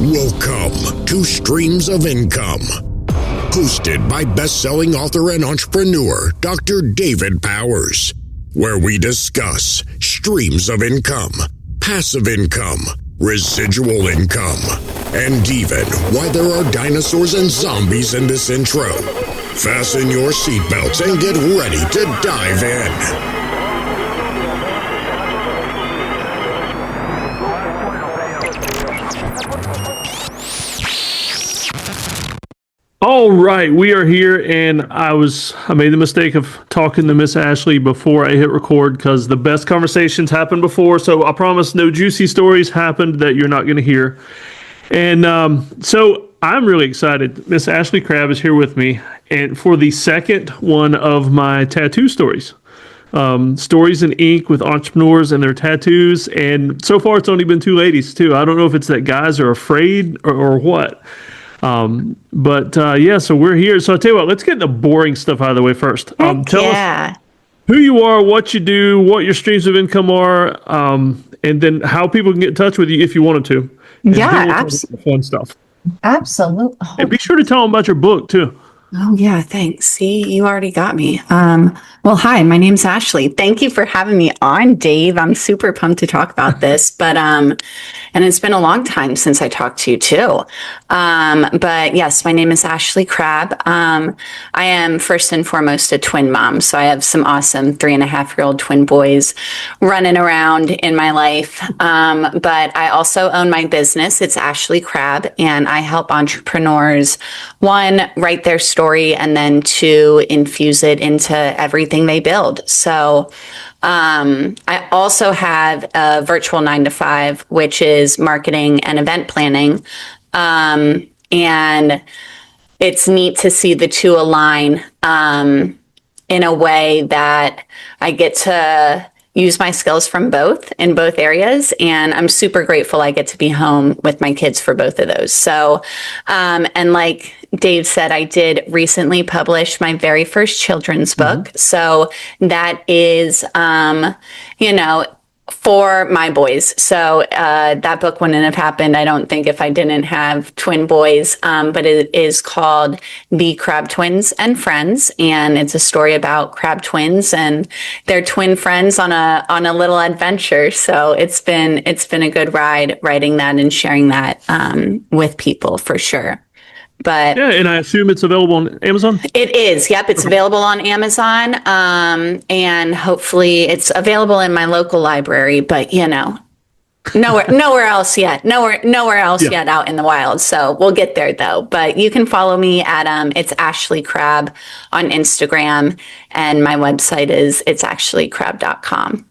Welcome to Streams of Income, hosted by best-selling author and entrepreneur Dr. David Powers, where we discuss streams of income, passive income, residual income, and even why there are dinosaurs and zombies in this intro. Fasten your seatbelts and get ready to dive in. All right, we are here, and I made the mistake of talking to Miss Ashley before I hit record because the best conversations happened before. So I promise no juicy stories happened that you're not going to hear. And so I'm really excited. Miss Ashley Crabb is here with me, and for the second one of my tattoo stories. Stories in ink with entrepreneurs and their tattoos. And so far, it's only been two ladies, too. I don't know if it's that guys are afraid or what. So we're here. So I'll tell you what, let's get the boring stuff out of the way first. Tell us who you are, what you do, what your streams of income are, and then how people can get in touch with you if you wanted to. And absolutely. Fun stuff. Absolutely. And be sure to tell them about your book too. Oh, yeah. Thanks. See, you already got me. Well, hi, my name's Ashley. Thank you for having me on, Dave. I'm super pumped to talk about this, and it's been a long time since I talked to you too. But yes, my name is Ashley Crabb. I am first and foremost a twin mom. So I have some awesome 3.5-year-old twin boys running around in my life. But I also own my business. It's Ashley Crabb, and I help entrepreneurs, one, write their story, and then two, infuse it into everything they build. So I also have a virtual 9-to-5, which is marketing and event planning. And it's neat to see the two align in a way that I get to use my skills from both in both areas. And I'm super grateful I get to be home with my kids for both of those. So, and like Dave said, I did recently publish my very first children's book. So that is, for my boys. So that book wouldn't have happened, I don't think, if I didn't have twin boys. But it is called The Crabb Twins and Friends, and it's a story about crab twins and their twin friends on a little adventure. So it's been a good ride writing that and sharing that with people for sure. But yeah, and I assume it's available on Amazon? It is. Yep. It's available on Amazon. And hopefully it's available in my local library, but nowhere else yet. Nowhere else yet out in the wild. So we'll get there though. But you can follow me at it's Ashley Crabb on Instagram, and my website is itsashleycrabb.com.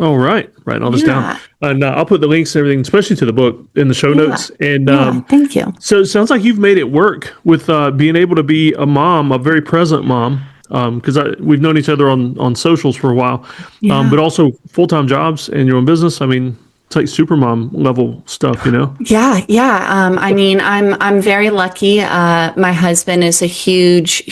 All right. Writing all this down. And I'll put the links and everything, especially to the book, in the show notes. And thank you. So it sounds like you've made it work with being able to be a mom, a very present mom, because we've known each other on socials for a while, but also full-time jobs and your own business. I mean, it's like supermom level stuff, Yeah. I mean, I'm very lucky. My husband is a huge,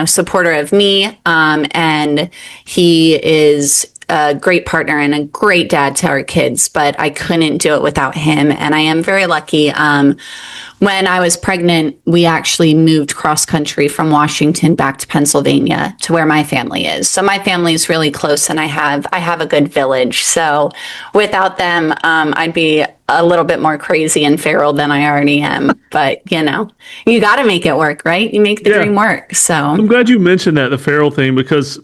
supporter of me. And he is a great partner and a great dad to our kids, but I couldn't do it without him. And I am very lucky. When I was pregnant, we actually moved cross country from Washington back to Pennsylvania to where my family is. So my family is really close, and I have a good village. So without them, I'd be a little bit more crazy and feral than I already am. But you got to make it work, right? You make the dream work. So I'm glad you mentioned that, the feral thing, because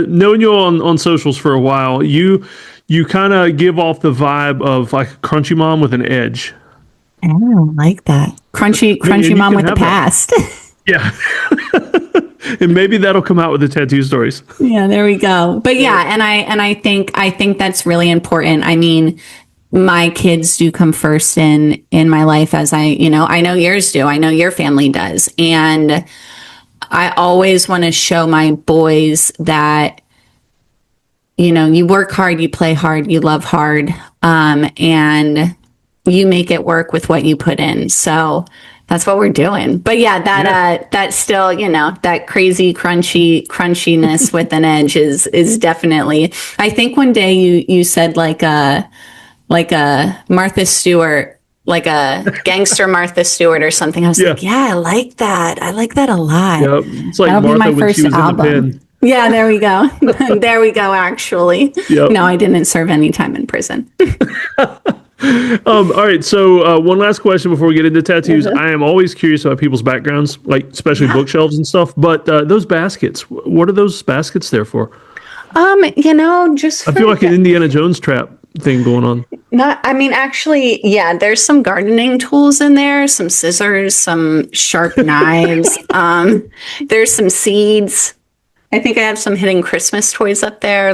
knowing you on socials for a while, you kind of give off the vibe of like a crunchy mom with an edge. I don't like that. Crunchy mom with the past. Yeah. And maybe that'll come out with the tattoo stories. Yeah, there we go. But and I think that's really important. I mean, my kids do come first in my life, as I know yours do. I know your family does. And I always want to show my boys that, you work hard, you play hard, you love hard, and you make it work with what you put in. So that's what we're doing. But that still, that crazy crunchiness with an edge is definitely, I think one day you said like a Martha Stewart like a gangster Martha Stewart or something. I was like, yeah, I like that. I like that a lot. Yep. It's like That'll be Martha my when first she was album. in the pen. Yeah, there we go. There we go, actually. Yep. No, I didn't serve any time in prison. All right. So one last question before we get into tattoos. I am always curious about people's backgrounds, like especially bookshelves and stuff. But those baskets, what are those baskets there for? Just I feel like an Indiana Jones trap thing going on. Actually, yeah, there's some gardening tools in there, some scissors, some sharp knives. There's some seeds. I think I have some hidden Christmas toys up there.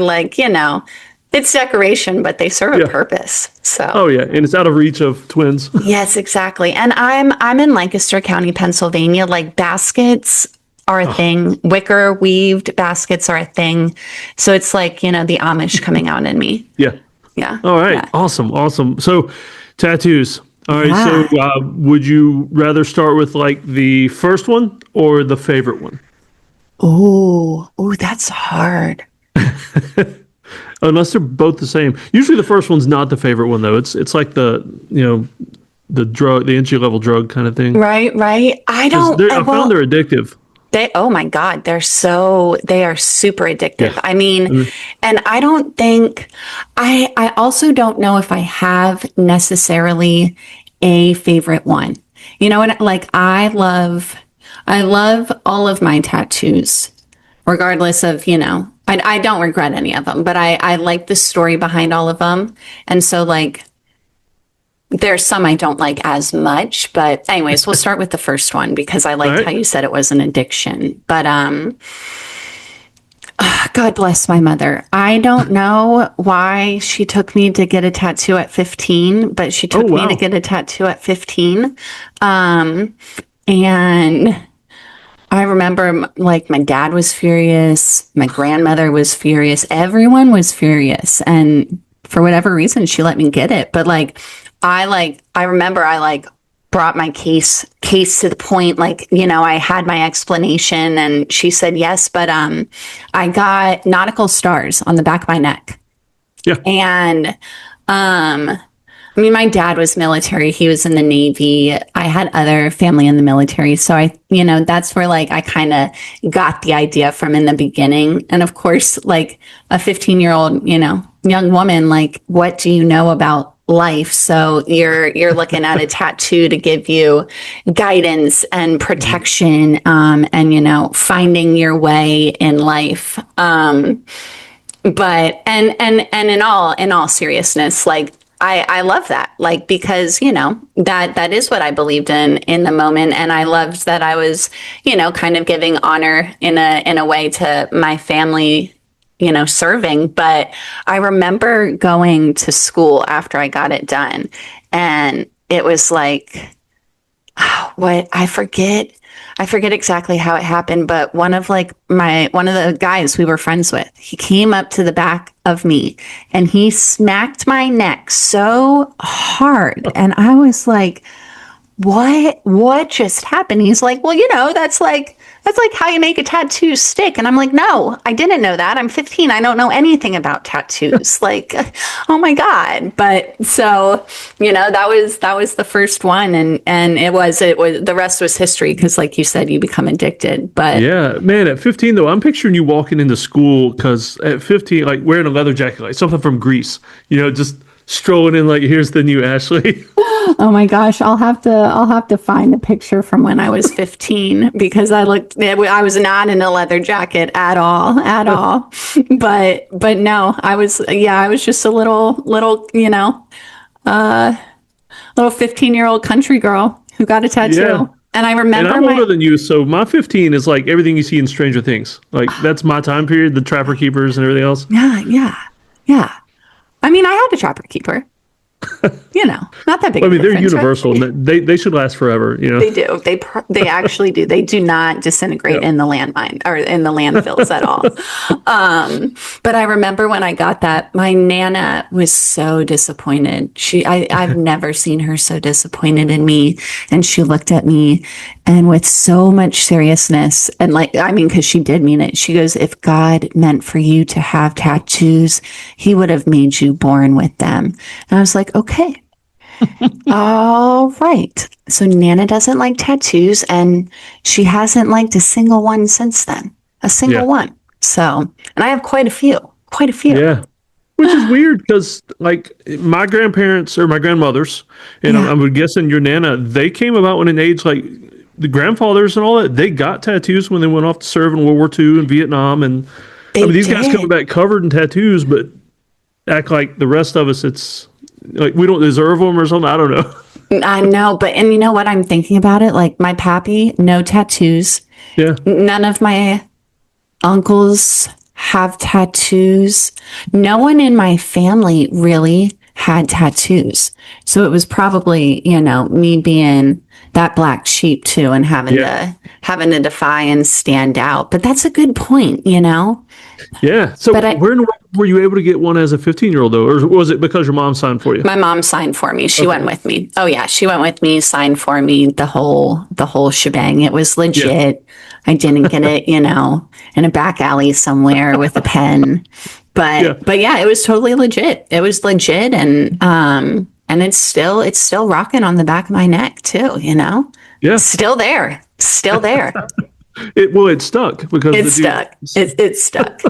It's decoration, but they serve a purpose. So. Oh yeah, and it's out of reach of twins. Yes, exactly. And I'm in Lancaster County, Pennsylvania. Like baskets are a thing. Wicker weaved baskets are a thing. So it's like, the Amish coming out in me. Yeah. Yeah. All right. Yeah. Awesome. So tattoos. All right. So would you rather start with like the first one or the favorite one? Oh, that's hard. Unless they're both the same. Usually the first one's not the favorite one though. It's like the entry level drug kind of thing. Right. I found they're addictive. Oh my God, they are super addictive. Yeah. I mean, and I don't think, I also don't know if I have necessarily a favorite one. I love all of my tattoos, regardless of, I don't regret any of them, but I like the story behind all of them. And so there's some I don't like as much, but anyways, we'll start with the first one because I liked how you said it was an addiction. But God bless my mother. I don't know why she took me to get a tattoo at 15, but she took me to get a tattoo at 15. And I remember my dad was furious, my grandmother was furious, everyone was furious, and for whatever reason she let me get it. But I remember I brought my case to the point, I had my explanation and she said yes, but I got nautical stars on the back of my neck. Yeah. And my dad was military. He was in the Navy. I had other family in the military. So that's where I kind of got the idea from in the beginning. And of course, a 15-year-old, young woman, what do you know about life? So you're looking at a tattoo to give you guidance and protection, and finding your way in life. But in all seriousness, I love that, because, that is what I believed in the moment. And I loved that I was, kind of giving honor in a way to my family, serving. But I remember going to school after I got it done, and it was I forget exactly how it happened, but one of the guys we were friends with, he came up to the back of me and he smacked my neck so hard. And I was like, what just happened? He's like, well, that's how you make a tattoo stick. And I'm like, no, I didn't know that. I'm 15. I don't know anything about tattoos. Oh my God. But so, that was the first one. And it was the rest was history. Cause like you said, you become addicted, but yeah, man, at 15 though, I'm picturing you walking into school. Cause at 15, wearing a leather jacket, something from Greece, just strolling in here's the new Ashley. Oh my gosh, I'll have to find a picture from when I was 15 because I was not in a leather jacket at all. But no, I was just a little 15-year-old country girl who got a tattoo. Yeah. And I remember I'm older than you, so my 15 is everything you see in Stranger Things. That's my time period, the Trapper Keepers and everything else. Yeah. I had a Trapper Keeper. Not that big. They're universal. Right? They should last forever. They do. They actually do. They do not disintegrate in the landmine or in the landfills at all. But I remember when I got that, my Nana was so disappointed. I've never seen her so disappointed in me. And she looked at me and with so much seriousness and because she did mean it. She goes, if God meant for you to have tattoos, he would have made you born with them. And I was like, okay. All right. So Nana doesn't like tattoos, and she hasn't liked a single one since then. A single Yeah. one. So, and I have quite a few. Quite a few. Yeah. Which is weird because, like, my grandparents or my grandmothers, and Yeah. I'm guessing your Nana, they came about when an age like the grandfathers and all that, they got tattoos when they went off to serve in World War II in Vietnam. And I They mean, these guys coming did. back covered in tattoos, but act like the rest of us, it's like we don't deserve them or something. I don't know. I know, but and you know what I'm thinking about it? Like my pappy, no tattoos. Yeah. None of my uncles have tattoos. No one in my family really had tattoos. So it was probably, me being that black sheep too and having to defy and stand out. But that's a good point, Yeah. So But where in the world were you able to get one as a 15-year-old though? Or was it because your mom signed for you? My mom signed for me. She went with me. Oh yeah, she went with me, signed for me, the whole shebang. It was legit. I didn't get it, in a back alley somewhere with a pen. But yeah, it was totally legit. It was legit and it's still rocking on the back of my neck too, Yeah. Still there. Still there. It stuck because It's stuck. It's stuck.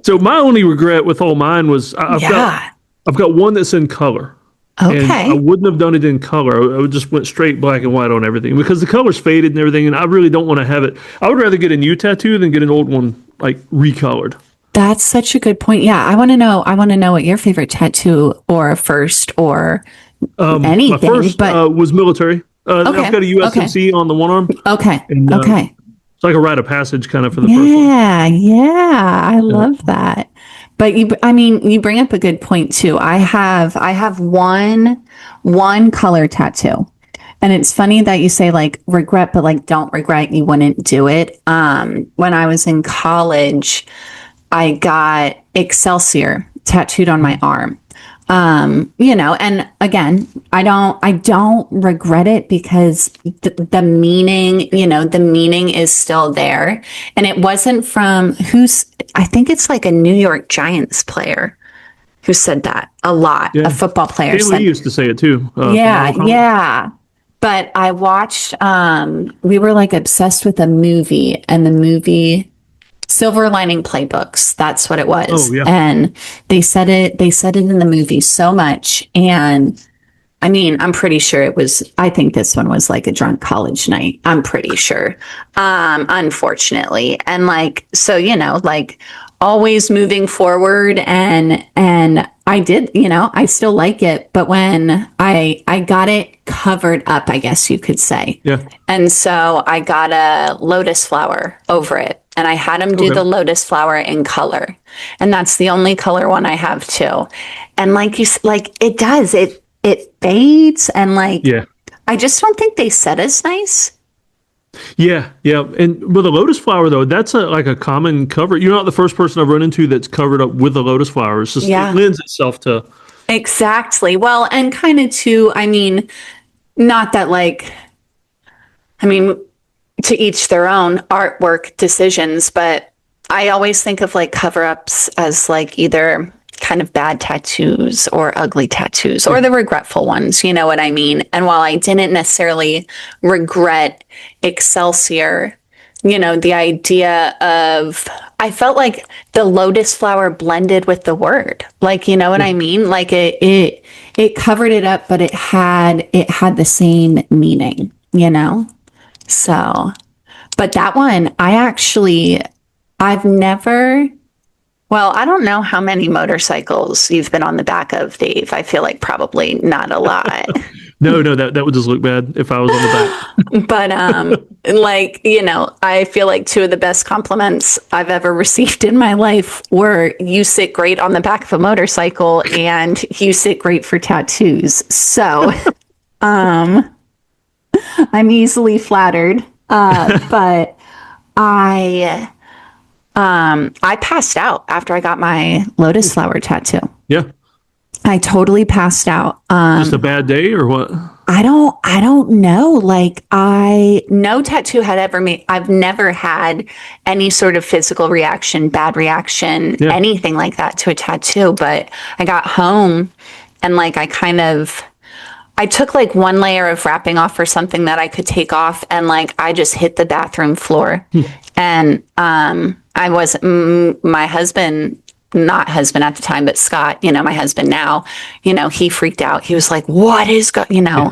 So my only regret with all mine was I've Yeah. got one that's in color. And Okay. I wouldn't have done it in color. I would just went straight black and white on everything because the color's faded and everything, and I really don't want to have it. I would rather get a new tattoo than get an old one like recolored. That's such a good point. Yeah, I want to know what your favorite tattoo or first or anything. My first but was military. Okay, I've got a USMC on the one arm. okay, And, okay. It's like a rite of passage kind of for the first one. Yeah, I love that. But you bring up a good point too. I have one color tattoo. And it's funny that you say like regret, but like don't regret you wouldn't do it. When I was in college, I got Excelsior tattooed on my arm. And again, I don't regret it because the meaning is still there. And it wasn't from I think it's like a New York Giants player who said that a lot. Yeah. A football player Haley said, used to say it too. yeah. But I watched, we were like obsessed with a movie, and the movie Silver Lining Playbooks. That's what it was. Oh, yeah. And they said it in the movie so much. And I mean, I'm pretty sure I think this one was like a drunk college night. I'm pretty sure. Unfortunately. And like, so, like always moving forward and I did, I still like it, but when I got it covered up, I guess you could say. Yeah. And so I got a lotus flower over it. And I had him do the lotus flower in color. And that's the only color one I have too. And like it does, it fades. And like, Yeah. I just don't think they set as nice. Yeah, yeah, and with a lotus flower though, that's like a common cover. You're not the first person I've run into that's covered up with a lotus flower. It's just Yeah. it lends itself to. Exactly. Well, and kind of too, I mean, not that like, I mean, to each their own artwork decisions, but I always think of like cover-ups as like either kind of bad tattoos or ugly tattoos or the regretful ones, you know what I mean? And while I didn't necessarily regret Excelsior, the idea of, I felt like the lotus flower blended with the word, like, you know what I mean? Like it covered it up, but it had the same meaning, So, but that one, I've never, well, I don't know how many motorcycles you've been on the back of, Dave. I feel like probably not a lot. No, that would just look bad if I was on the back. But I feel like two of the best compliments I've ever received in my life were you sit great on the back of a motorcycle and you sit great for tattoos. So I'm easily flattered. But I passed out after I got my lotus flower tattoo. Yeah, I totally passed out. just a bad day or what? I don't know. Like no tattoo had ever made, I've never had any sort of physical reaction, bad reaction, anything like that to a tattoo. But I got home and like, I took like one layer of wrapping off or something that I could take off. And like, I just hit the bathroom floor and, I was, my husband, not husband at the time, but Scott, my husband now, he freaked out. He was like, what is yeah.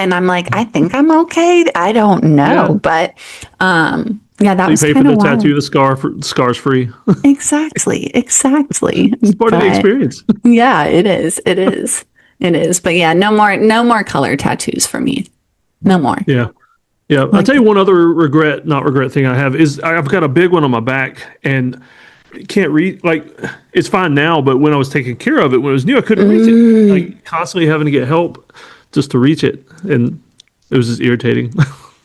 And I'm like, I think I'm okay. I don't know. But, that was kind of wild. You pay for the tattoo, the scar's free. Exactly. It's part of the experience. Yeah, it is. But yeah, no more color tattoos for me. No more. Yeah. Yeah. I'll tell you one other not regret thing I have is I've got a big one on my back and can't read, like, it's fine now, but when I was taking care of it, when it was new, I couldn't reach it. Like constantly having to get help just to reach it. And it was just irritating.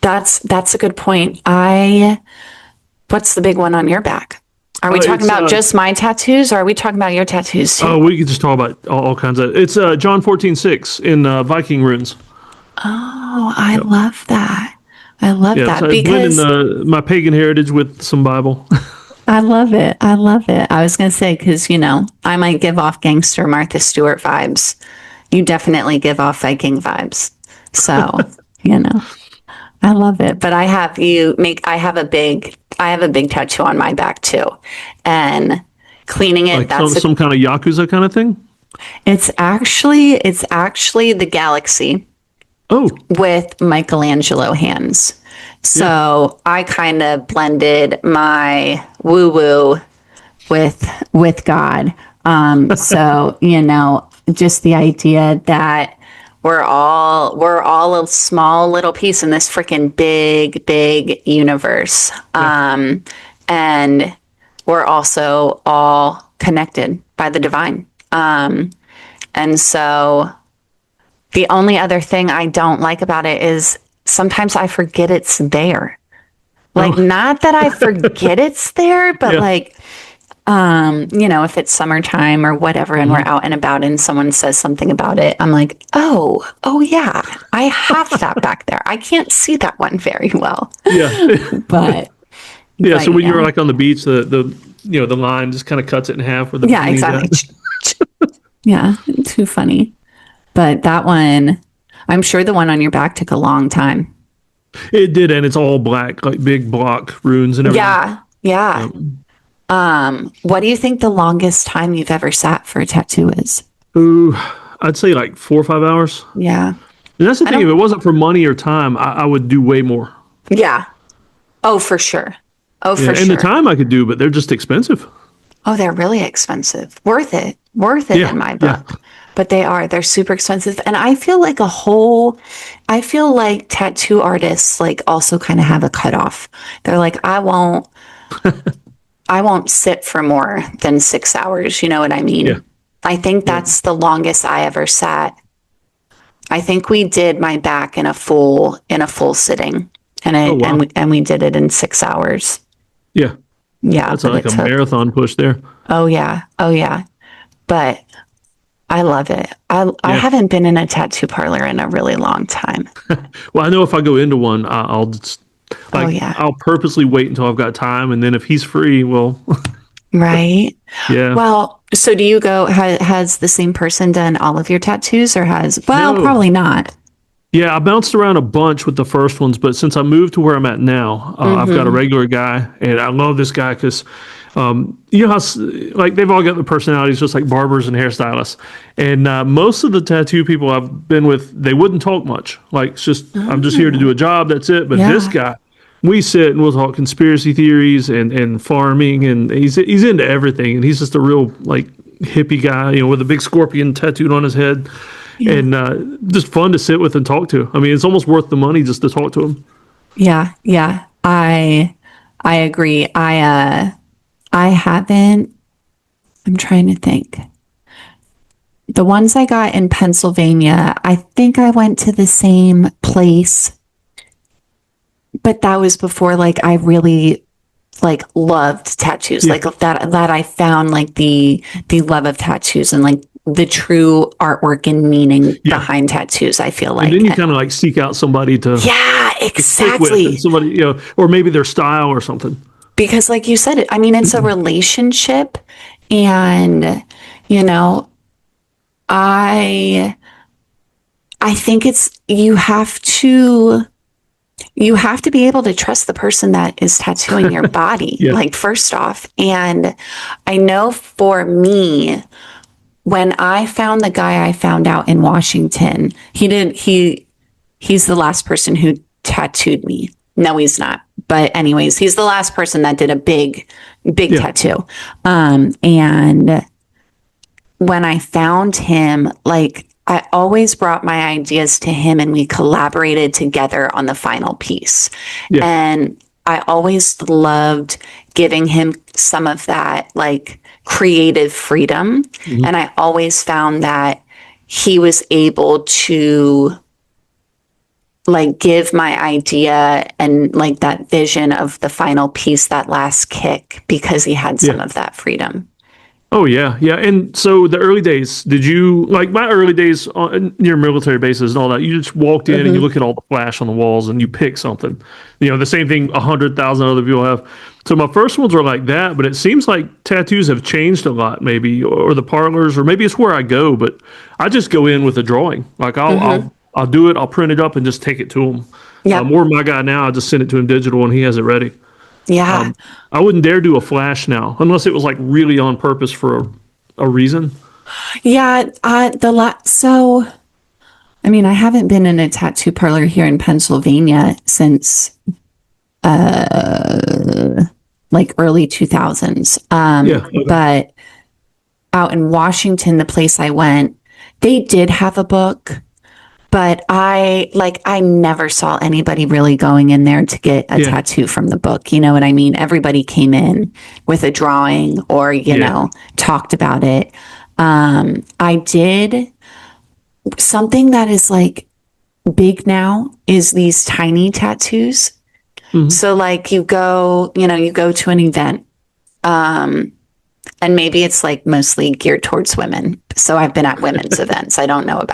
That's a good point. What's the big one on your back? Are we talking about just my tattoos or are we talking about your tattoos too? Oh, we could just talk about all kinds of, it's John 14:6 in Viking runes. Oh, I love that. I love that so because my pagan heritage with some Bible. I love it. I was going to say, because, I might give off gangster Martha Stewart vibes. You definitely give off Viking vibes. So, I love it. But I have a big tattoo on my back too. And cleaning it, like that's some kind of Yakuza kind of thing? It's actually the galaxy. Oh. With Michelangelo hands. So I kind of blended my woo-woo with God. So, just the idea that we're all a small little piece in this freaking big universe. And we're also all connected by the divine. And so the only other thing I don't like about it is sometimes I forget it's there. Like, not that I forget it's there, but if it's summertime or whatever and we're out and about and someone says something about it, I'm like, oh yeah, I have that back there. I can't see that one very well. Yeah. But so when you're like on the beach, the line just kind of cuts it in half with the exactly. Yeah, too funny. But that one, I'm sure the one on your back took a long time. It did, and it's all black, like big block runes and everything. Yeah. What do you think the longest time you've ever sat for a tattoo is? Ooh, I'd say like 4 or 5 hours. Yeah. And that's the thing. If it wasn't for money or time, I would do way more. Yeah. Oh, for sure. And the time I could do, but they're just expensive. Oh, they're really expensive. Worth it in my book. Yeah. But they're super expensive. And I feel like tattoo artists like also kind of have a cutoff. They're like, I won't sit for more than 6 hours. You know what I mean? Yeah. I think that's the longest I ever sat. I think we did my back in a full sitting and we did it in 6 hours. Yeah. Yeah. That's like a marathon push there. Oh yeah. But I love it. I haven't been in a tattoo parlor in a really long time. Well, I know if I go into one, I'll just I'll purposely wait until I've got time, and then if he's free, well, right? Yeah. Well, so do you go? Has the same person done all of your tattoos, or no. Probably not. Yeah, I bounced around a bunch with the first ones, but since I moved to where I'm at now, I've got a regular guy, and I love this guy because. You know how like they've all got the personalities just like barbers and hairstylists, and most of the tattoo people I've been with, they wouldn't talk much. Like it's just I'm just here to do a job, that's it. But this guy, we sit and we'll talk conspiracy theories and farming, and he's into everything, and he's just a real like hippie guy, with a big scorpion tattooed on his head, and just fun to sit with and talk to. I mean, it's almost worth the money just to talk to him. Yeah, I agree. I haven't, I'm trying to think. The ones I got in Pennsylvania, I think I went to the same place, but that was before like I really loved tattoos, like that I found like the love of tattoos and like the true artwork and meaning behind tattoos, I feel like. And then you kind of like seek out somebody to exactly. with, and somebody, or maybe their style or something. Because like you said, I mean, it's a relationship, and, I think you have to be able to trust the person that is tattooing your body, like, first off. And I know for me, when I found the guy I found out in Washington, he's the last person who tattooed me. No, he's not. But anyways, he's the last person that did a big tattoo. And when I found him, like, I always brought my ideas to him and we collaborated together on the final piece. Yeah. And I always loved giving him some of that, like, creative freedom. Mm-hmm. And I always found that he was able to, like, give my idea and, like, that vision of the final piece, that last kick, because he had some of that freedom. Oh, yeah. Yeah. And so the early days, did you, like my early days near military bases and all that, you just walked in and you look at all the flash on the walls and you pick something. The same thing 100,000 other people have. So my first ones were like that, but it seems like tattoos have changed a lot, maybe, or the parlors, or maybe it's where I go, but I just go in with a drawing. Like I'll do it, I'll print it up and just take it to him. Yeah. Or my guy now, I just send it to him digital and he has it ready. Yeah. I wouldn't dare do a flash now unless it was like really on purpose for a reason. Yeah. So, I mean, I haven't been in a tattoo parlor here in Pennsylvania since, like early 2000s. But out in Washington, the place I went, they did have a book. But I never saw anybody really going in there to get a tattoo from the book. You know what I mean? Everybody came in with a drawing or, talked about it. I did something that is, like, big now is these tiny tattoos. Mm-hmm. So, like, you go to an event, and maybe it's, like, mostly geared towards women. So I've been at women's events. I don't know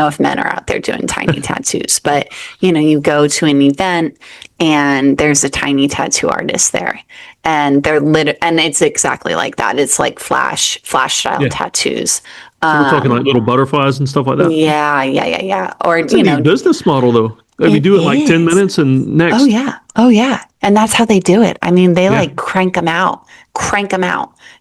if men are out there doing tiny tattoos, but, you go to an event and there's a tiny tattoo artist there, and and it's exactly like that. It's like flash style tattoos. So we're talking like little butterflies and stuff like that. Yeah. Or, it's a neat business model though. If you do it like 10 minutes and next. Oh yeah. And that's how they do it. I mean, they like crank them out.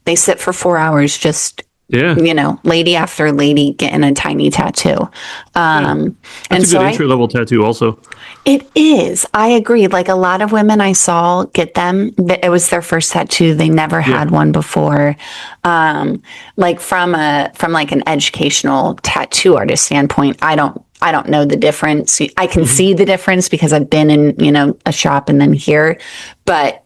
They sit for 4 hours, just, lady after lady getting a tiny tattoo. That's a good entry level tattoo also. It is. I agree. Like, a lot of women I saw get them, it was their first tattoo. They never had one before. Like from like an educational tattoo artist standpoint, I don't know the difference. I can see the difference because I've been in, a shop and then here, but,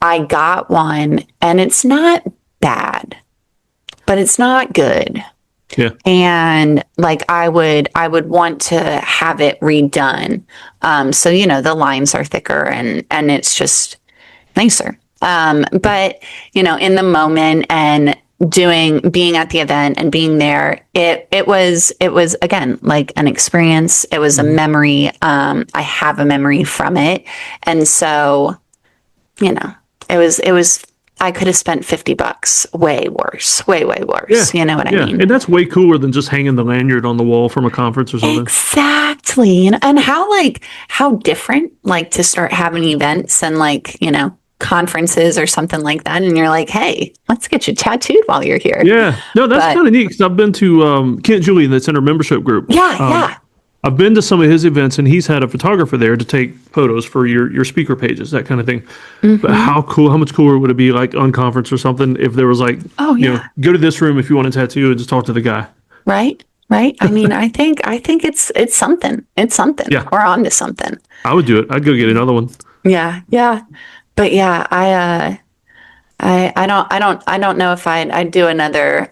I got one and it's not bad, but it's not good. Yeah. And, like, I would want to have it redone. So, the lines are thicker and it's just nicer. But, in the moment and being at the event and being there, it was again, like, an experience. It was a memory. I have a memory from it. And so, it was, I could have spent $50 way worse. Yeah. You know what I mean? And that's way cooler than just hanging the lanyard on the wall from a conference or something. Exactly. And how different, like, to start having events and, like, conferences or something like that. And you're like, hey, let's get you tattooed while you're here. Yeah. No, that's kind of neat because I've been to Kent Julian, that's in our membership group. Yeah. I've been to some of his events and he's had a photographer there to take photos for your speaker pages, that kind of thing. Mm-hmm. But how much cooler would it be, like, on conference or something, if there was like, go to this room if you want a tattoo and just talk to the guy. Right. I mean, I think it's something. It's something. Yeah. We're on to something. I would do it. I'd go get another one. Yeah. But yeah, I don't know if I'd do another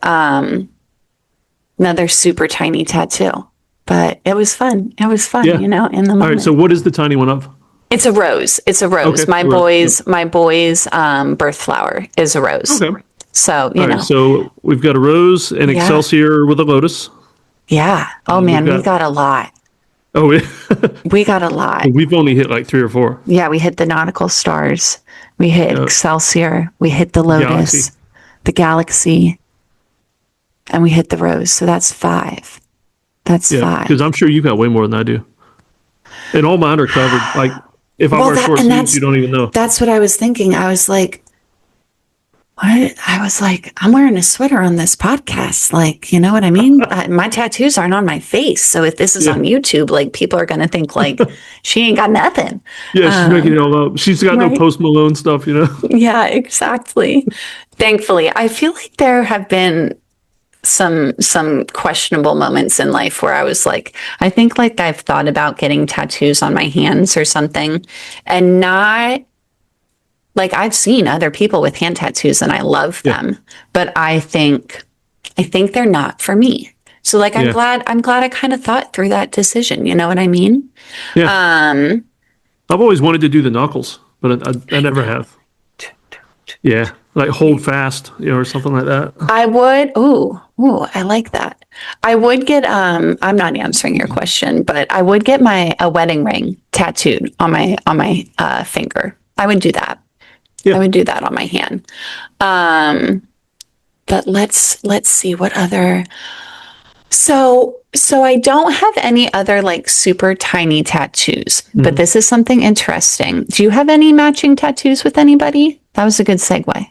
super tiny tattoo. But it was fun. In the moment. All right. So what is the tiny one of? It's a rose. Okay, my boy's birth flower is a rose. Okay. So, All right, so we've got a rose and Yeah. Excelsior with a lotus. yeah. Oh man, we got a lot. Oh, yeah. We got a lot. We've only hit like 3 or 4. Yeah, we hit the nautical stars. We hit Excelsior. We hit the lotus, the galaxy, and we hit the rose. So that's 5. That's 5. Because I'm sure you've got way more than I do. And all mine are covered. Like, if I wear short sleeves, you don't even know. That's what I was thinking. I was like, what? I was like, I'm wearing a sweater on this podcast. Like, you know what I mean? My tattoos aren't on my face. So if this is on YouTube, like, people are going to think, like, she ain't got nothing. Yeah, she's making it all up. She's got no Post Malone stuff, you know? Yeah, exactly. Thankfully, I feel like there have been some questionable moments in life where I was like, I think like I've thought about getting tattoos on my hands or something, and not like, I've seen other people with hand tattoos and I love them, but I think they're not for me. So like, I'm glad I kind of thought through that decision. You know what I mean? Yeah. I've always wanted to do the knuckles, but I never have. Yeah. Like hold fast, you know, or something like that. I would. Ooh, I like that. I would get, I'm not answering your question, but I would get a wedding ring tattooed on my finger. I would do that. Yeah. I would do that on my hand. But let's see what other. So I don't have any other like super tiny tattoos, but this is something interesting. Do you have any matching tattoos with anybody? That was a good segue.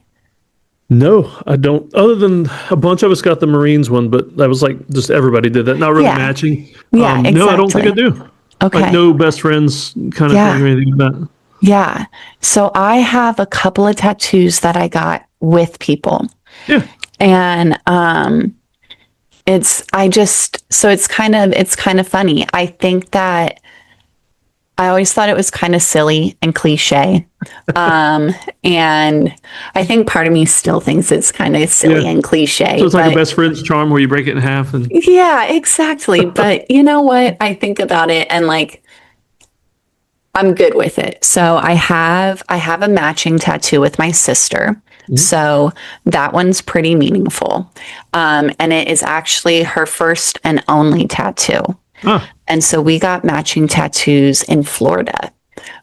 No, I don't. Other than a bunch of us got the Marines one, but that was like just everybody did that. Not really matching. Yeah, exactly. No, I don't think I do. Okay. Like no best friends kind of thing or anything like that. Yeah. So I have a couple of tattoos that I got with people. Yeah. And it's kind of funny. I think that I always thought it was kind of silly and cliche. And I think part of me still thinks it's kind of silly and cliche. So it's like a best friend's charm where you break it in half. Yeah, exactly. But you know what? I think about it and like, I'm good with it. So I have a matching tattoo with my sister. Mm-hmm. So that one's pretty meaningful. And it is actually her first and only tattoo. Huh. And so we got matching tattoos in Florida.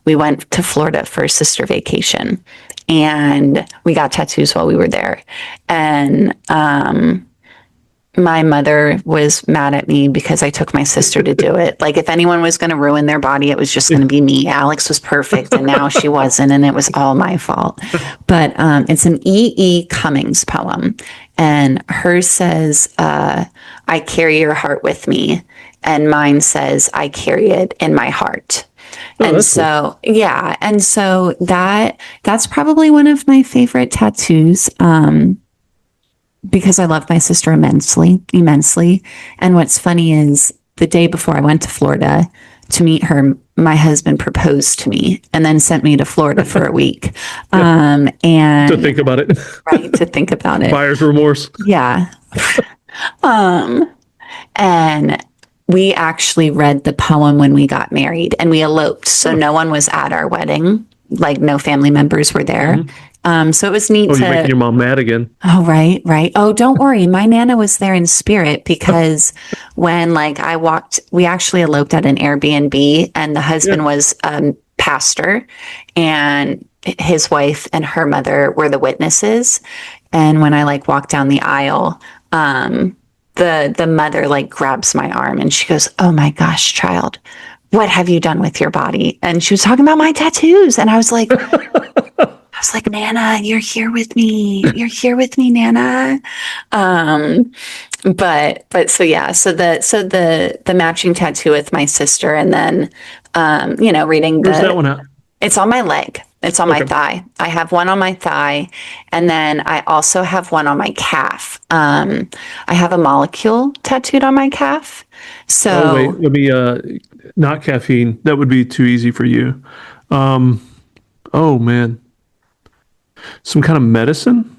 We went to Florida for a sister vacation and we got tattoos while we were there. And my mother was mad at me because I took my sister to do it. Like if anyone was going to ruin their body, it was just going to be me. Alex was perfect and now she wasn't, and it was all my fault. But it's an E.E. Cummings poem, and hers says, I carry your heart with me, and mine says, I carry it in my heart. And so, cool. Yeah. And so that's probably one of my favorite tattoos. Because I love my sister immensely. And what's funny is the day before I went to Florida to meet her, my husband proposed to me and then sent me to Florida for a week. And to think about it. Right. To think about it. Buyer's remorse. Yeah. And we actually read the poem when we got married and we eloped. So no one was at our wedding. Like no family members were there. Mm-hmm. So it was neat you're making your mom mad again. Oh, right. Oh, don't worry. My Nana was there in spirit because when like we actually eloped at an Airbnb and the husband was a pastor and his wife and her mother were the witnesses. And when I like walked down the aisle, the mother like grabs my arm and she goes, "Oh my gosh, child, what have you done with your body?" And she was talking about my tattoos. And I was like, Nana, you're here with me. You're here with me, Nana. But so yeah, so the matching tattoo with my sister, and then reading Where's that one at? It's on my leg. It's on my thigh. I have one on my thigh, and then I also have one on my calf. I have a molecule tattooed on my calf. So wait, let me not caffeine. That would be too easy for you. Oh man. Some kind of medicine?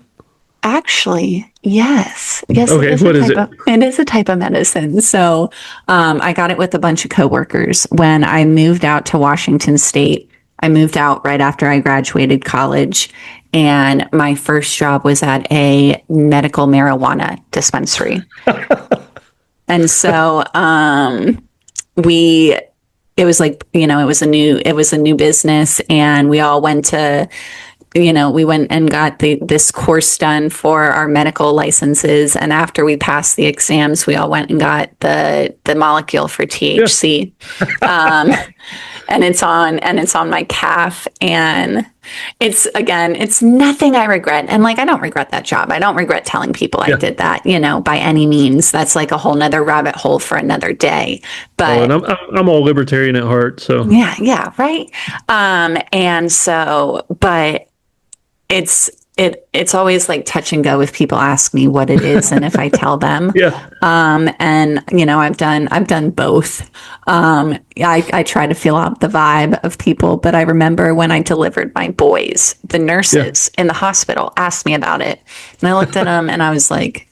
Actually, yes. Okay, what is it? It is a type of medicine. So I got it with a bunch of coworkers when I moved out to Washington State. I moved out right after I graduated college, and my first job was at a medical marijuana dispensary. And so it was like, it was a new business, and we all went to, we went and got this course done for our medical licenses. And after we passed the exams, we all went and got the molecule for THC. And it's on my calf, and it's nothing I regret. And like, I don't regret that job. I don't regret telling people I did that, by any means. That's like a whole nother rabbit hole for another day. But and I'm all libertarian at heart. So yeah. Right. And so, but it's always like touch and go if people ask me what it is and if I tell them. And I've done both. I try to feel out the vibe of people, but I remember when I delivered my boys, the nurses in the hospital asked me about it, and I looked at them and I was like,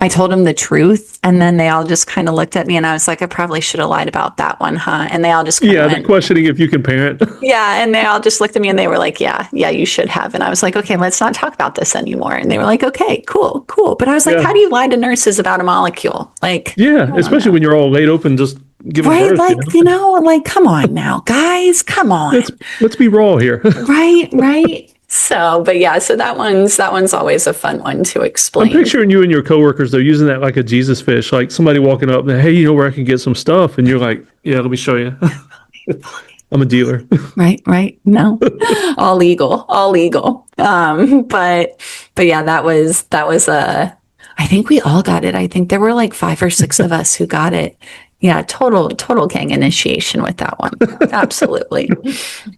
I told them the truth, and then they all just kind of looked at me, and I was like, I probably should have lied about that one, huh? And they all just they're questioning if you can parent. And they all just looked at me and they were like, yeah, you should have. And I was like, okay, let's not talk about this anymore. And they were like, okay, cool. But I was like, how do you lie to nurses about a molecule? Like, especially when you're all laid open, just giving birth. Like, like, come on now, guys, come on. Let's be raw here. Right. So that one's always a fun one to explain. I'm picturing you and your coworkers, though, using that like a Jesus fish, like somebody walking up and, hey, you know where I can get some stuff? And you're like, yeah, let me show you. I'm a dealer. Right. No, all legal. But yeah, that was I think we all got it. I think there were like 5 or 6 of us who got it. Yeah. Total gang initiation with that one. Absolutely.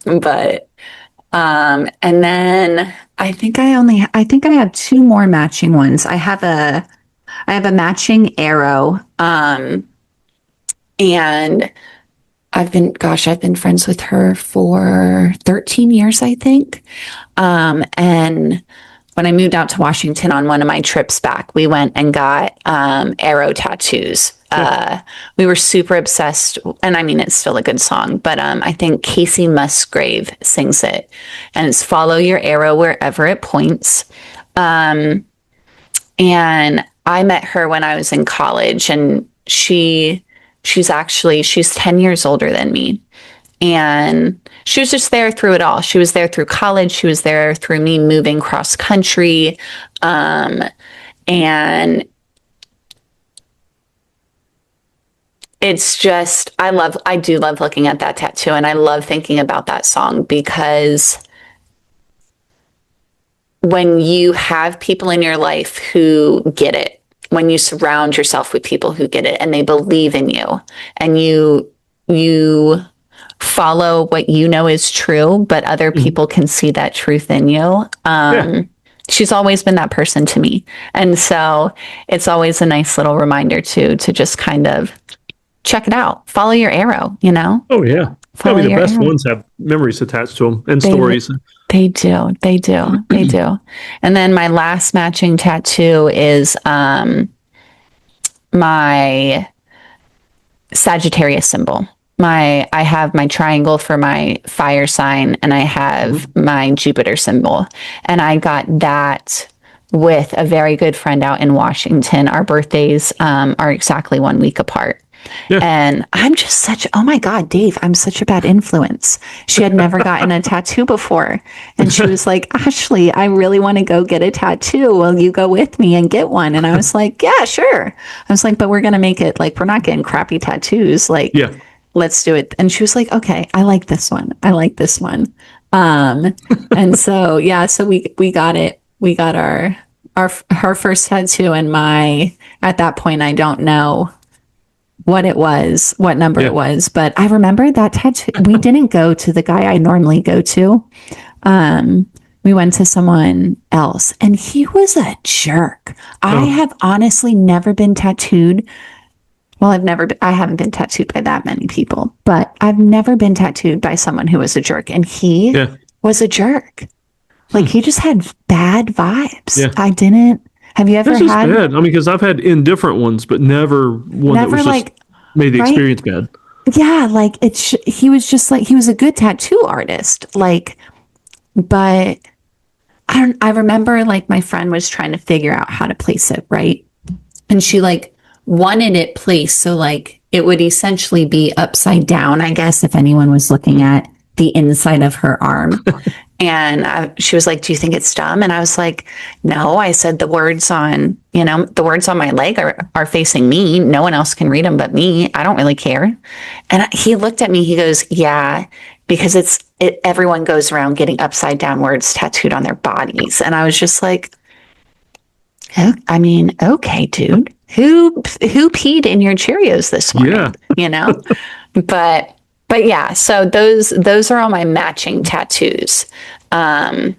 But, and then I think I have 2 more matching ones. I have a matching arrow. And I've been friends with her for 13 years, I think. And when I moved out to Washington on one of my trips back, we went and got arrow tattoos. We were super obsessed, and I mean, it's still a good song, but I think Casey Musgrave sings it, and it's "Follow your arrow wherever it points." And I met her when I was in college, and she's 10 years older than me. And she was just there through it all. She was there through college. She was there through me moving cross country. And it's just, I do love looking at that tattoo, and I love thinking about that song, because when you have people in your life who get it, when you surround yourself with people who get it and they believe in you, and you follow what you know is true, but other people can see that truth in you. She's always been that person to me. And so it's always a nice little reminder to just kind of check it out. Follow your arrow, Oh yeah. Probably the best ones have memories attached to them and stories. They do. And then my last matching tattoo is my Sagittarius symbol. I have my triangle for my fire sign, and I have my Jupiter symbol. And I got that with a very good friend out in Washington. Our birthdays are exactly 1 week apart. Yeah. And I'm just oh my God, Dave, I'm such a bad influence. She had never gotten a tattoo before. And she was like, Ashley, I really want to go get a tattoo. Will you go with me and get one? And I was like, yeah, sure. I was like, but we're going to make it like, we're not getting crappy tattoos. Like, let's do it. And she was like, okay, I like this one. And so, so we got it. We got her first tattoo, and at that point, I don't know what number it was, but I remember that tattoo. We didn't go to the guy I normally go to. We went to someone else, and he was a jerk. I have honestly never been tattooed. Well, I haven't been tattooed by that many people, but I've never been tattooed by someone who was a jerk, and he was a jerk. Like, he just had bad vibes. Yeah. I didn't. Have you ever had? Bad. I mean, because I've had indifferent ones, but never one that was like, just made the experience bad. yeah, like he was just like, he was a good tattoo artist. Like, but I remember like my friend was trying to figure out how to place it, right? And she like wanted it placed so like it would essentially be upside down, I guess, if anyone was looking at the inside of her arm. And she was like, "Do you think it's dumb?" And I was like, "No." I said, the words on my leg are facing me. No one else can read them but me. I don't really care. And he looked at me. He goes, "Yeah, because everyone goes around getting upside down words tattooed on their bodies." And I was just like, I mean, okay, dude, who peed in your Cheerios this morning? Yeah. But yeah, so those are all my matching tattoos. And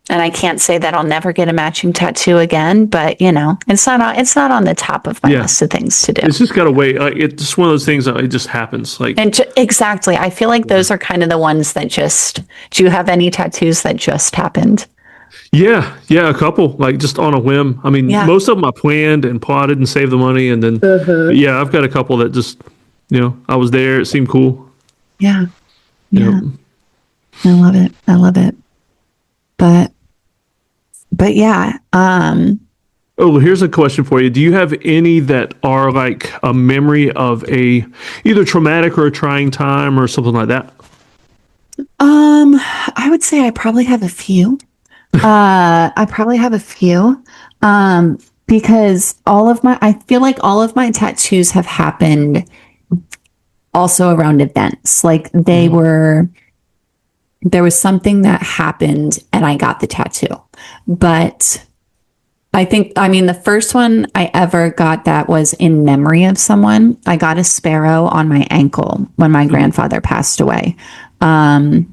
I can't say that I'll never get a matching tattoo again, but it's not on the top of my list of things to do. It's just got to wait. It's just one of those things that it just happens. Like, and exactly. I feel like those are kind of the ones that do you have any tattoos that just happened? Yeah, a couple, like just on a whim. I mean, most of them I planned and plotted and saved the money, and then yeah, I've got a couple that just, I was there. It seemed cool. Yeah. I love it. But yeah. Oh, here's a question for you. Do you have any that are like a memory of a either traumatic or a trying time or something like that? I would say I probably have a few. Because I feel like all of my tattoos have happened also around events. Like there was something that happened and I got the tattoo. But the first one I ever got that was in memory of someone. I got a sparrow on my ankle when my grandfather passed away. And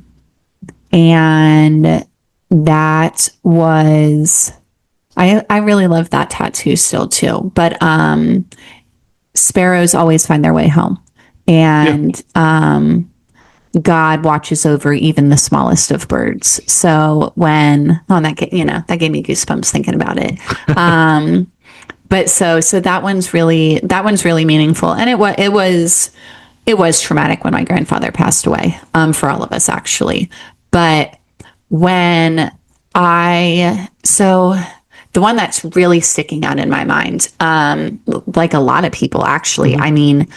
that was, I really love that tattoo still too, but sparrows always find their way home, and God watches over even the smallest of birds. So that gave me goosebumps thinking about it. But so that one's really meaningful, and it was traumatic when my grandfather passed away, for all of us actually. But the one that's really sticking out in my mind, like a lot of people actually, I mean,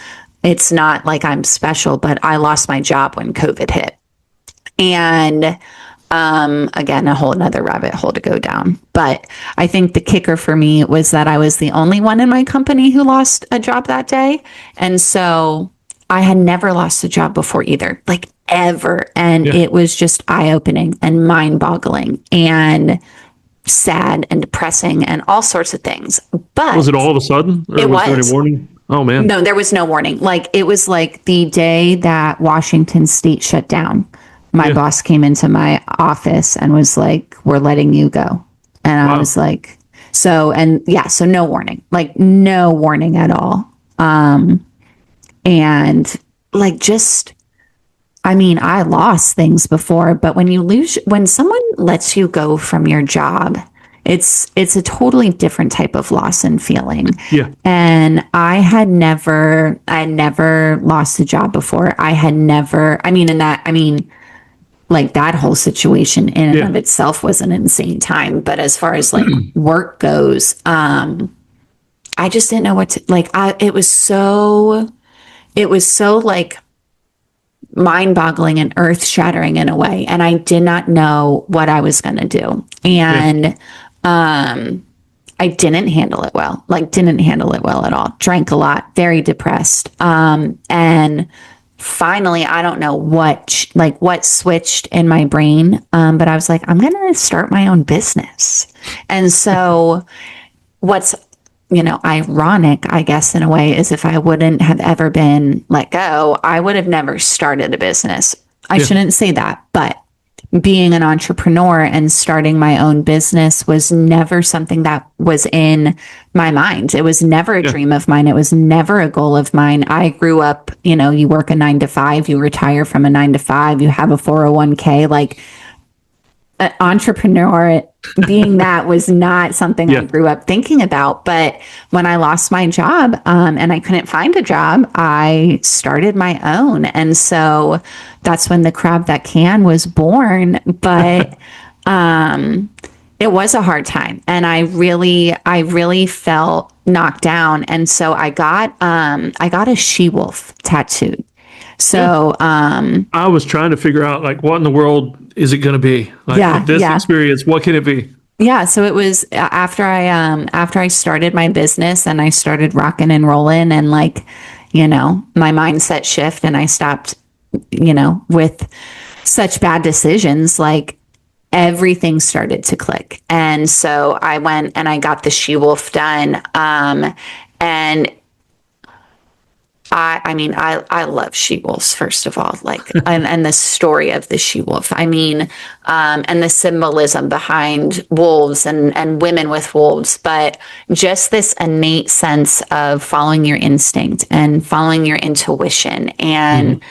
it's not like I'm special, but I lost my job when COVID hit. And again, a whole nother rabbit hole to go down. But I think the kicker for me was that I was the only one in my company who lost a job that day. And so I had never lost a job before either, like ever. And it was just eye-opening and mind-boggling and sad and depressing and all sorts of things. But was it all of a sudden? Or was there any warning? Oh man. No, there was no warning. Like it was like the day that Washington State shut down. My boss came into my office and was like, "We're letting you go." And I was like, so no warning. Like no warning at all. And like I lost things before, but when someone lets you go from your job, it's a totally different type of loss and feeling. Yeah. And I had never lost a job before. Like that whole situation in and of itself was an insane time. But as far as like work goes, I just didn't know what to, like, it was so like mind-boggling and earth-shattering in a way, and I did not know what I was going to do, and I didn't handle it well at all. Drank a lot, very depressed, and finally, I don't know what switched in my brain, but I was like, I'm going to start my own business. And so what's ironic, I guess, in a way, is if I wouldn't have ever been let go, I would have never started a business. I shouldn't say that, but being an entrepreneur and starting my own business was never something that was in my mind. It was never a dream of mine. It was never a goal of mine. I grew up, you work a 9 to 5, you retire from a 9 to 5, you have a 401k. Like an entrepreneur being that was not something I grew up thinking about. But when I lost my job and I couldn't find a job, I started my own. And so that's when the Crab That Can was born. But it was a hard time. And I really felt knocked down. And so I got a she-wolf tattooed. So, I was trying to figure out like what in the world is it going to be? Like this experience, what can it be? Yeah. So it was after I started my business and I started rocking and rolling and like, my mindset shift and I stopped, with such bad decisions, like everything started to click. And so I went and I got the she-wolf done. And I love she-wolves, first of all, like, and the story of the she-wolf. And the symbolism behind wolves and women with wolves, but just this innate sense of following your instinct and following your intuition and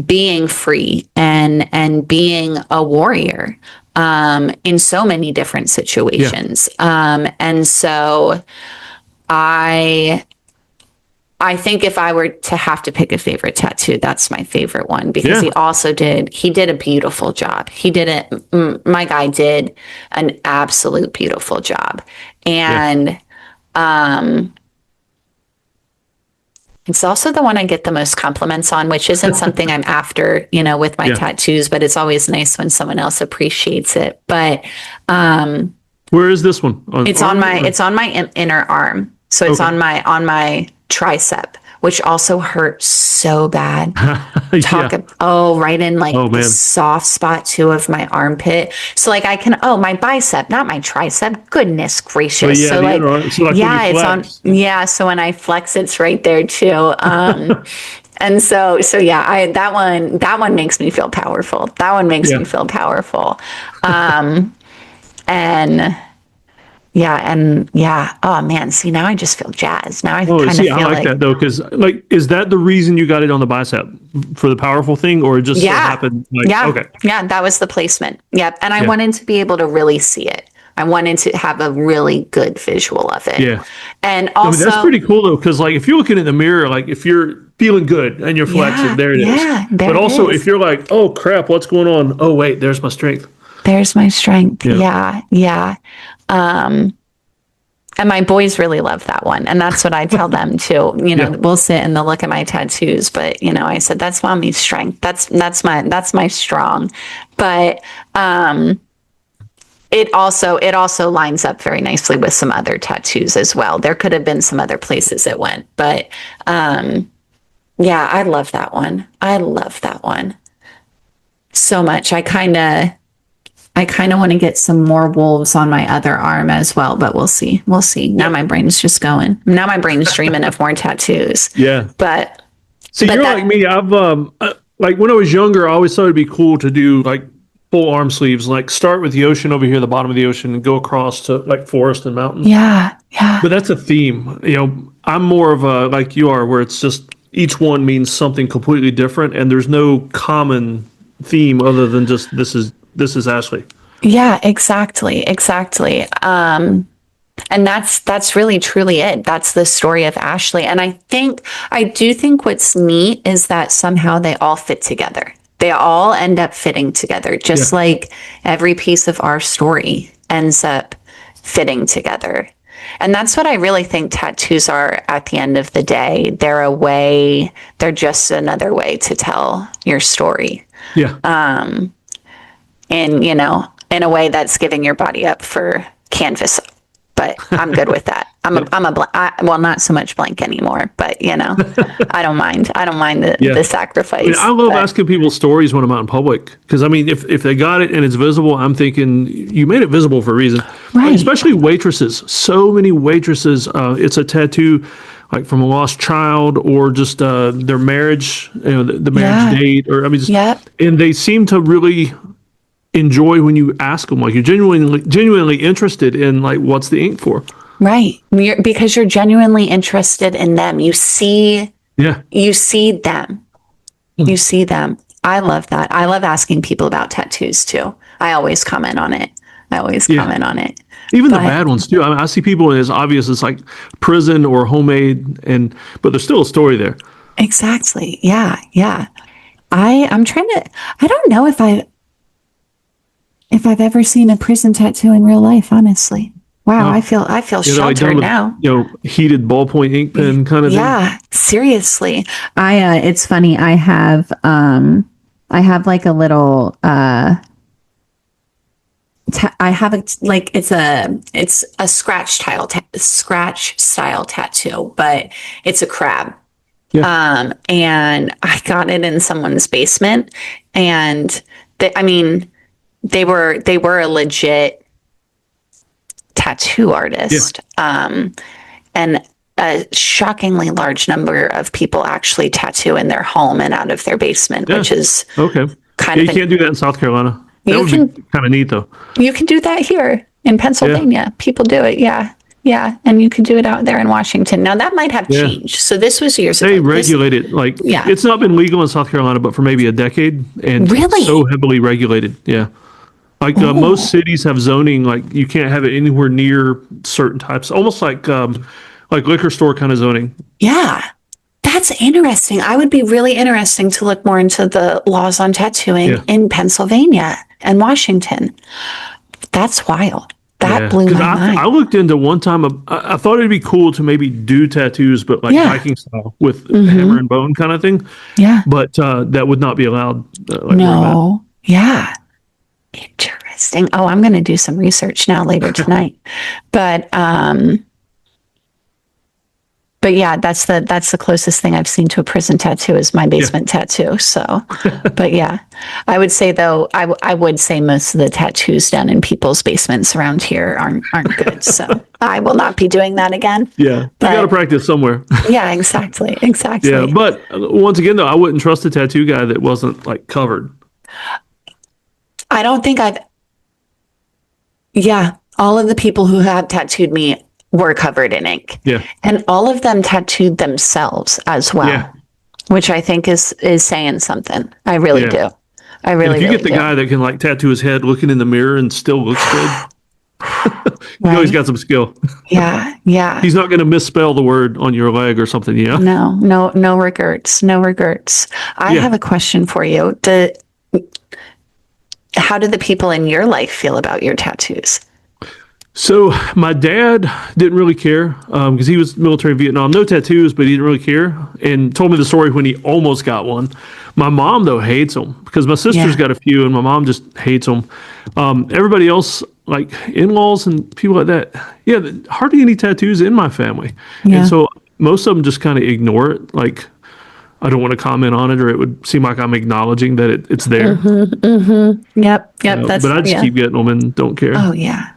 being free and being a warrior, in so many different situations. And so I think if I were to have to pick a favorite tattoo, that's my favorite one because he did a beautiful job. My guy did an absolute beautiful job. And, it's also the one I get the most compliments on, which isn't something I'm after, with my tattoos, but it's always nice when someone else appreciates it. But, where is this one? It's on my inner arm. So it's on my tricep, which also hurts so bad. Right in like the soft spot too of my armpit. So like my bicep, not my tricep. Goodness gracious. So when I flex, it's right there too. And that one makes me feel powerful. Me feel powerful. Oh man. See, now I just feel jazzed. Now I kind of feel I like that though, because like, is that the reason you got it on the bicep for the powerful thing, or just so happened? That was the placement. Yep. And I wanted to be able to really see it. I wanted to have a really good visual of it. Yeah. And also, that's pretty cool though, because like if you're looking in the mirror, like if you're feeling good and you're flexing, there it is. Yeah. But also, if you're like, oh crap, what's going on? Oh wait, there's my strength. There's my strength. Yeah. And my boys really love that one. And that's what I tell them too. We'll sit and they'll look at my tattoos, but I said, that's mommy's strength. That's my strong. But, it also lines up very nicely with some other tattoos as well. There could have been some other places it went, but, I love that one. I love that one so much. I kind of want to get some more wolves on my other arm as well, but we'll see. Now my brain's just going. Now my brain's dreaming of more tattoos. Yeah. But you're like me. I've like when I was younger, I always thought it'd be cool to do like full arm sleeves, like start with the ocean over here, the bottom of the ocean, and go across to like forest and mountains. Yeah. But that's a theme. I'm more of a like you are, where it's just each one means something completely different, and there's no common theme other than just this is Ashley. Yeah, exactly. And that's really truly it. That's the story of Ashley. And I do think what's neat is that somehow they all fit together. They all end up fitting together, just like every piece of our story ends up fitting together. And that's what I really think tattoos are at the end of the day. They're just another way to tell your story. Yeah. And, in a way that's giving your body up for canvas. But I'm good with that. Not so much blank anymore, but I don't mind the sacrifice. I love asking people stories when I'm out in public. Cause if they got it and it's visible, I'm thinking you made it visible for a reason, right? Especially waitresses. So many waitresses, it's a tattoo like from a lost child or just, their marriage, the marriage date or and they seem to really enjoy when you ask them, like you're genuinely interested in like what's the ink for, right? Because you're genuinely interested in them. You see them. I love that. I love asking people about tattoos too. I always comment on it. Even the But bad ones too. I mean, I see people and it's obvious it's like prison or homemade, but there's still a story there. exactly. Yeah. Yeah. I'm trying to, I don't know if I've ever seen a prison tattoo in real life, honestly. Wow. Oh, I feel like sheltered done with, now. heated ballpoint ink pen kind of thing. Yeah, seriously. It's funny. I have like a little, I have a, like, it's a scratch style tattoo, but it's a crab. Yeah. And I got it in someone's basement, and I mean, they were a legit tattoo artist. Yeah. And a shockingly large number of people actually tattoo in their home and out of their basement, Yeah. which is Okay. kind You of can't do that in South Carolina. That would be kind of neat though. you can do that here in Pennsylvania. Yeah. People do it. Yeah. Yeah. And you can do it out there in Washington. Now that might have Yeah. changed. So this was years ago. They regulate it like Yeah. it's not been legal in South Carolina, but for maybe a decade, and Really? so heavily regulated. Yeah, like most cities have zoning, like you can't have it anywhere near certain types, almost like liquor store kind of zoning. Yeah. That's interesting. I would be really interesting to look more into the laws on tattooing in Pennsylvania and Washington. That's wild. That blew 'Cause my mind. I looked into one time. I thought it'd be cool to maybe do tattoos, but like Viking style with hammer and bone kind of thing. Yeah. But that would not be allowed. Like where I'm at. No. Yeah. Interesting. Oh, I'm going to do some research now later tonight. But yeah, that's the closest thing I've seen to a prison tattoo is my basement tattoo. So, but yeah, I would say though, I would say most of the tattoos done in people's basements around here aren't good. So I will not be doing that again. Yeah, you got to practice somewhere. Yeah, exactly. Yeah, but once again though, I wouldn't trust a tattoo guy that wasn't like covered. I don't think all of the people who have tattooed me were covered in ink. Yeah. And all of them tattooed themselves as well, Yeah. which I think is saying something. I really do. I really, if you really get the do. guy that can like tattoo his head looking in the mirror and still looks good, you know he's got some skill. Yeah. Yeah. He's not going to misspell the word on your leg or something, you know? No regrets. No regrets. I have a question for you. How do the people in your life feel about your tattoos? So my dad didn't really care because he was military Vietnam, no tattoos, but he didn't really care, and told me the story when he almost got one. My mom though hates them because my sister's got a few, and my mom just hates them. Everybody else, like in-laws and people like that, hardly any tattoos in my family, and so most of them just kind of ignore it. Like I don't want to comment on it, or it would seem like I'm acknowledging that it's there. Yep. But I just keep getting them and don't care. Oh yeah.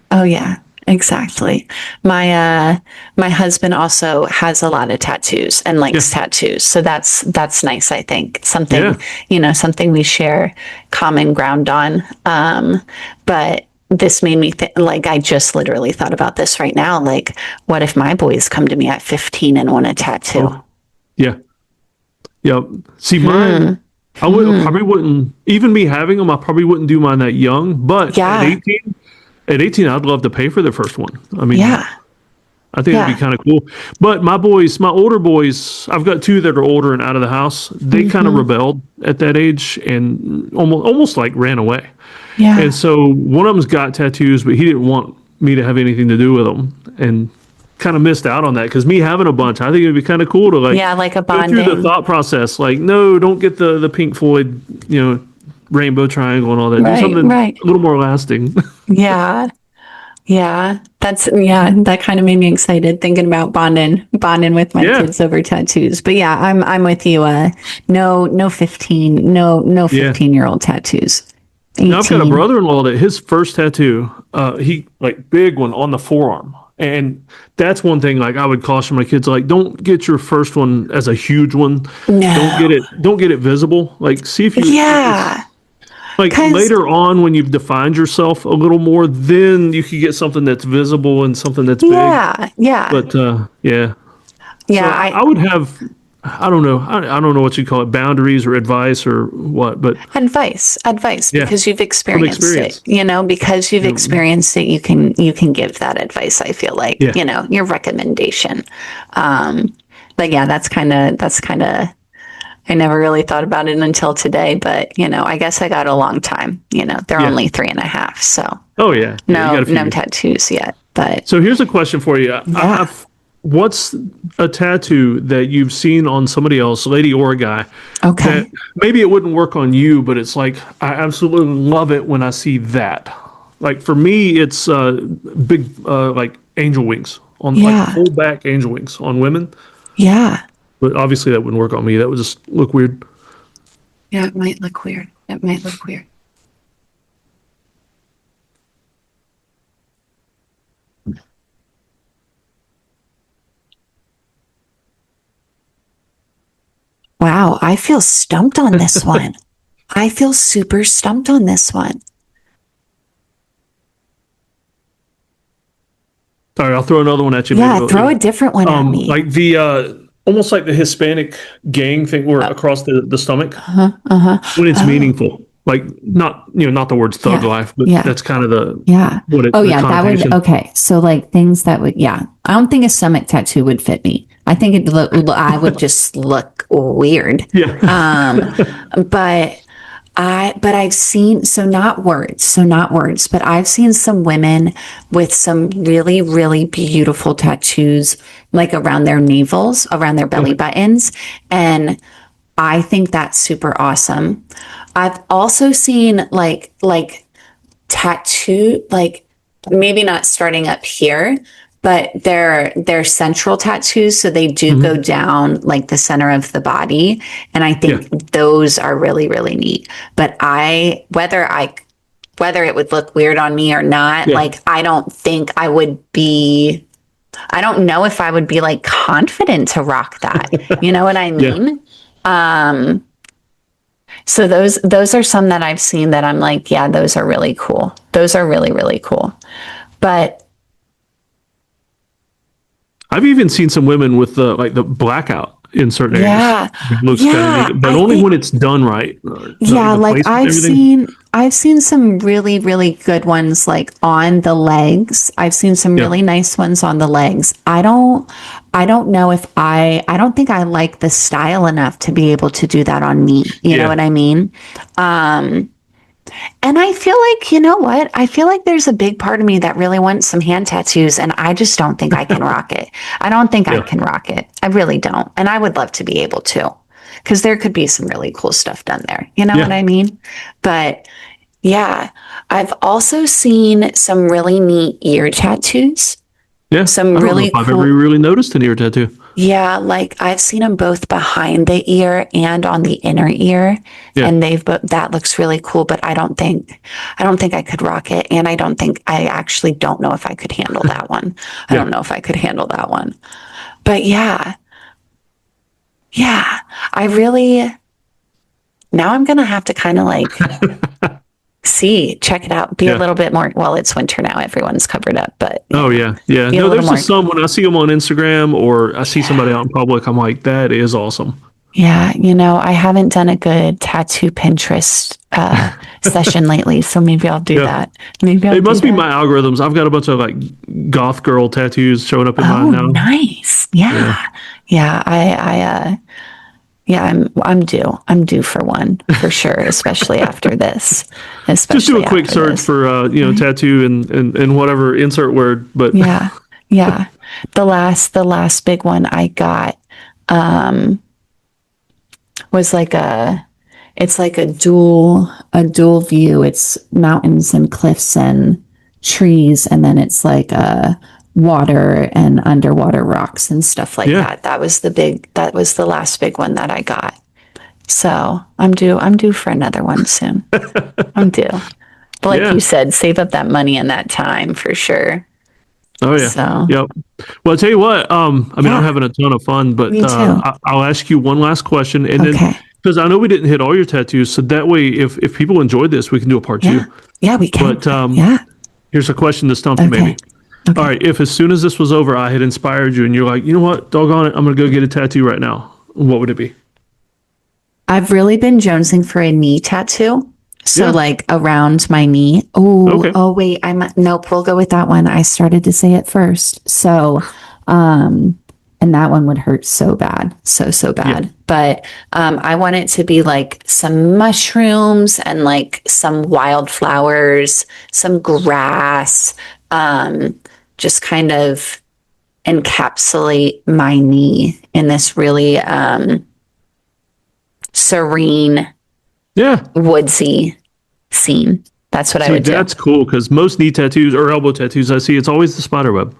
Exactly. My husband also has a lot of tattoos and likes tattoos. So that's nice, I think. Something we share common ground on. But this made me think, like, I just literally thought about this right now. Like, what if my boys come to me at 15 and want a tattoo? Oh, yeah. Yeah. See, mine, probably wouldn't, even me having them, I probably wouldn't do mine that young. But at 18, I'd love to pay for their first one. I mean, I think it'd be kind of cool. But my older boys, I've got two that are older and out of the house. They kind of rebelled at that age and almost like ran away. Yeah. And so one of them's got tattoos, but he didn't want me to have anything to do with them, and kind of missed out on that because me having a bunch, I think it'd be kind of cool to like a bonding. go through the thought process. Like, no, don't get the Pink Floyd, rainbow triangle and all that. Do something a little more lasting. Yeah. That kind of made me excited thinking about bonding with my kids over tattoos. But yeah, I'm with you. No 15-year-old tattoos. 18. Now I've got a brother-in-law that his first tattoo, he like big one on the forearm. And that's one thing, like I would caution my kids, like, don't get your first one as a huge one. No. Don't get it visible. Like, see if you, like later on when you've defined yourself a little more, then you could get something that's visible and something that's big. Yeah. But, So I I don't know. I don't know what you call it, boundaries or advice or what, but Advice, yeah, because you've from experienced it, experience. because you've You know, experienced it, you can give that advice. I feel like, yeah. your recommendation. But yeah, that's kind of, I never really thought about it until today, but I guess I got a long time, they're Yeah. only 3.5. So Oh yeah. Yeah. You got a few no years. tattoos yet, but So here's a question for you. yeah. What's a tattoo that you've seen on somebody else, lady or a guy, that Okay. maybe it wouldn't work on you, but it's like I absolutely love it when I see that. Like for me, it's big like angel wings on like Yeah. full back angel wings on women. Yeah. But obviously that wouldn't work on me. That would just look weird. Yeah. It might look weird. It might look weird. Wow. I feel stumped on this one. I feel super stumped on this one. All right, I'll throw another one at you. Maybe Yeah. Throw a different one at me. like the almost like the Hispanic gang thing, where across the stomach when it's Oh, meaningful. Like not not the words thug yeah. life, but Yeah. that's kind of the Yeah. what it Oh, the yeah. That would, connotation. okay. So, like things that would, yeah. I don't think a stomach tattoo would fit me. I think I would just look weird. Yeah. But but I've seen, so not words, but I've seen some women with some really, really beautiful tattoos, like around their navels, around their belly buttons. And I think that's super awesome. I've also seen tattoo, like maybe not starting up here, but they're central tattoos, so they do go down like the center of the body, and I Yeah. think those are really, really neat. But whether it would look weird on me or not, Yeah. like I don't think I would be. I don't know if I would be like confident to rock that. You know what I Yeah. mean? So those are some that I've seen that I'm like, yeah, those are really cool. Those are really, really cool. But I've even seen some women with the like the blackout in certain areas. yeah, It looks kind of yeah, neat, but I only think, when it's done right. yeah, The like placement and everything. I've seen some really, really good ones like on the legs. I've seen some Yeah. really nice ones on the legs. I don't know if I don't think I like the style enough to be able to do that on me. You know Yeah. what I mean? And I feel like, you know what? I feel like there's a big part of me that really wants some hand tattoos, and I just don't think I can rock it. I don't think I Yeah. can rock it. I really don't. And I would love to be able to, because there could be some really cool stuff done there. You know Yeah. what I mean? But yeah, I've also seen some really neat ear tattoos. Yeah. Some I don't know really if I've cool. ever really noticed an ear tattoo. Yeah, like I've seen them both behind the ear and on the inner ear, Yeah. and that looks really cool. But I don't think I could rock it, and I actually don't know if I could handle that one. I Yeah. don't know if I could handle that one. But yeah, yeah, I really. Now I'm gonna have to kind of like check it out, be a Yeah. little bit more. Well, it's winter now; everyone's covered up, but Oh yeah, yeah. be a No, little there's more. just some when I see them on Instagram or I see somebody out in public, I'm like, that is awesome. Yeah, I haven't done a good tattoo Pinterest session lately, so maybe I'll do Yeah. that. Maybe I'll It do must be that. my algorithms. I've got a bunch of like goth girl tattoos showing up in Oh, mine now. nice. Yeah. Yeah. Yeah, yeah, I'm due for one for sure, especially after this. Just do Especially a quick after search this. for tattoo and whatever insert word. But Yeah. Yeah. The last big one I got was it's like a dual view. It's mountains and cliffs and trees, and then it's like water and underwater rocks and stuff like Yeah. that. That was the last big one that I got. So I'm due for another one soon. I'm due. But like Yeah. you said, save up that money and that time for sure. Oh yeah. So Yep. Well, I'll tell you what. I mean, Yeah. I'm having a ton of fun, but Me too. I'll ask you one last question, and then Okay. because I know we didn't hit all your tattoos, so that way, if people enjoyed this, we can do a part Yeah. two. Yeah, we can. But Yeah. here's a question to stump you, Okay. maybe. All right, if as soon as this was over, I had inspired you, and you're like, you know what, doggone it, I'm gonna go get a tattoo right now. what would it be? I've really been jonesing for a knee tattoo. So Yeah. like around my knee. Oh, Okay. oh wait, nope, we'll go with that one. I started to say it first. So, and that one would hurt so bad. So bad. Yeah. But I want it to be like some mushrooms and like some wildflowers, some grass, just kind of encapsulate my knee in this really serene, Yeah. woodsy scene. That's what I would do. That's cool because most knee tattoos or elbow tattoos I see, it's always the spider web.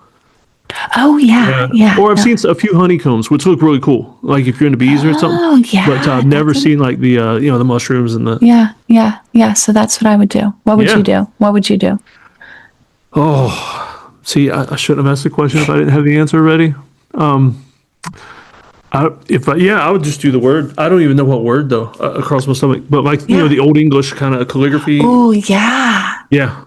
Oh yeah. Or I've seen a few honeycombs, which look really cool. Like if you're into bees or something. Oh yeah. But I've never seen like the the mushrooms and the. Yeah. So that's what I would do. What would you do? What would you do? Oh, see, I shouldn't have asked the question if I didn't have the answer ready. I would just do the word. I don't even know what word though across my stomach, but like the old English kind of calligraphy. Oh yeah. Yeah,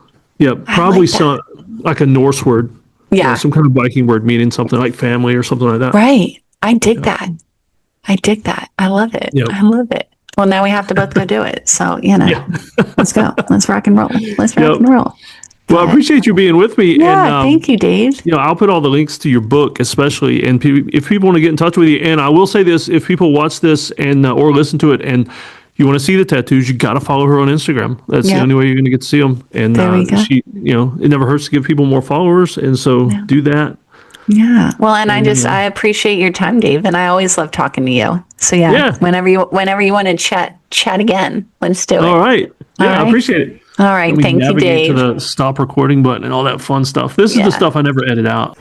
probably like some like a Norse word. Yeah. Some kind of Viking word meaning something like family or something like that. Right. I dig that. I love it. Yep. I love it. Well, now we have to both go do it. So, let's go. Let's rock and roll. Well, I appreciate you being with me. Yeah, and, thank you, Dave. I'll put all the links to your book, especially, and if people want to get in touch with you. And I will say this: if people watch this and or listen to it, and you want to see the tattoos, you got to follow her on Instagram. That's the only way you're going to get to see them. And there we go. she, it never hurts to give people more followers, and so do that. Yeah. Well, and I appreciate your time, Dave, and I always love talking to you. So whenever you want to chat again, let's do it. All right. Yeah, I appreciate it. All right. Thank you, Dave. To the stop recording button and all that fun stuff. This is the stuff I never edit out.